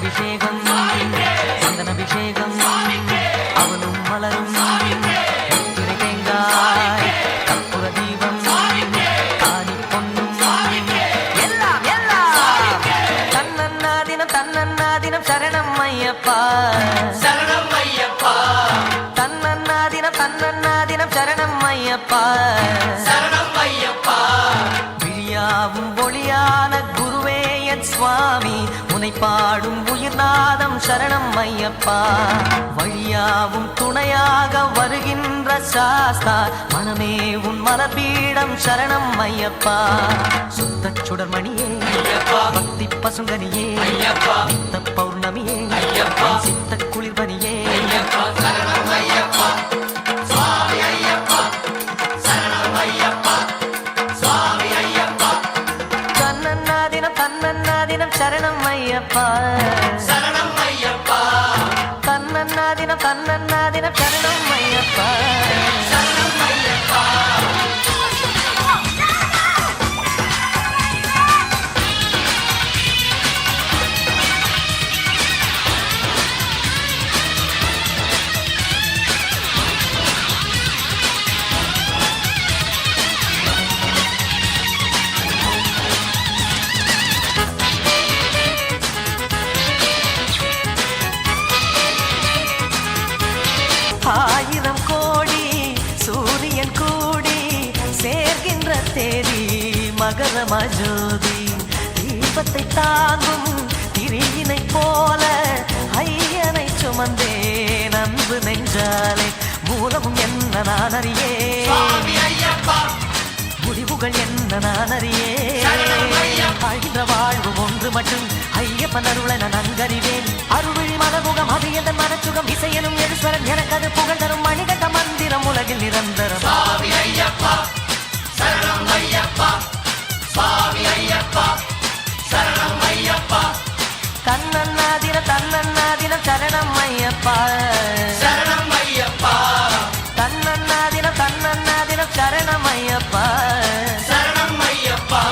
அபிஷேகம் சந்தன அபிஷேகம் அவனும் மலரும் திரை தேங்காய் கற்பூர தீபம் காணி பொன்னும் எல்லாம் எல்லாம் தன்னன்னாதினம் தன்னன்னாதினம் சரணம் ஐயப்பா சரணம் ஐயப்பா தன்னன்னாதினம் தன்னன்னாதினம் சரணம் ஐயப்பா சரணம் ஐயப்பா விழியாவும் ஒளியான குருவே என் சுவாமி உனை பாடும் உயிர்நாதம் சரணம் ஐயப்பா வழியாவும் துணையாக வருகின்ற சாஸ்தா மனமே உன் மலபீடம் சரணம் ஐயப்பா சுத்த சுடர்மணியே பக்தி பசுங்கனியே நித்த பௌர்ணமியே சித்த குளிர்பனியே சரணம் ஐயப்பா சுவாமி ஐயப்பா சரணம் ஐயப்பா சுவாமி ஐயப்பா தன்னன்னாதினம் தன்னன்னாதினம் சரணம் ஐயப்பா சரணம் ஐயப்பா தன்னன்னாதினம் தன்னன்னாதினம் சரணம் ஐயப்பா சரணம் ஐயப்பா ஆயிரம் கோடி சூரியன் கூடி சேர்கின்ற தேதி மகர மஜோதி தீபத்தை தாங்கும் திரியினை போல ஐயனை சுமந்தேன் அன்பு நெஞ்சாலே மூலமும் என்ன நான் அறியே சுவாமி ஐயப்பா முடிவுகள் என்ன நான் அறியே சரணம் ஐயப்பா. அழிந்த வாழ்வும் ஒன்று மட்டும் ஐயப்பன் அருளை நான் நன்கறிவேன் அருள்விழி மலமுகம் அது எந்த மனச்சுகம் இசையனும் எழுஸ்வரன் எனக்கு அது புகழ் தரும் மணிகண்ட மந்திரம் உலகில் நிரந்தரம் சுவாமி ஐயப்பா சரணம் ஐயப்பா சுவாமி ஐயப்பா சரணம் ஐயப்பா தன்னன்னாதினம் தன்னன்னாதினம் சரணம் ஐயப்பா சரணம் ஐயப்பா தன்னன்னாதினம் தன்னன்னாதினம் சரணம் ஐயப்பா சரணம் ஐயப்பா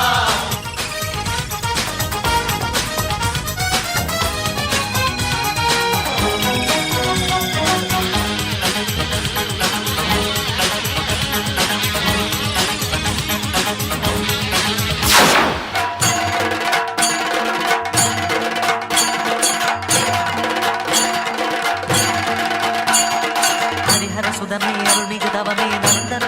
ஹரிஹர சுதமே அருள்மிகு தவமே நந்தன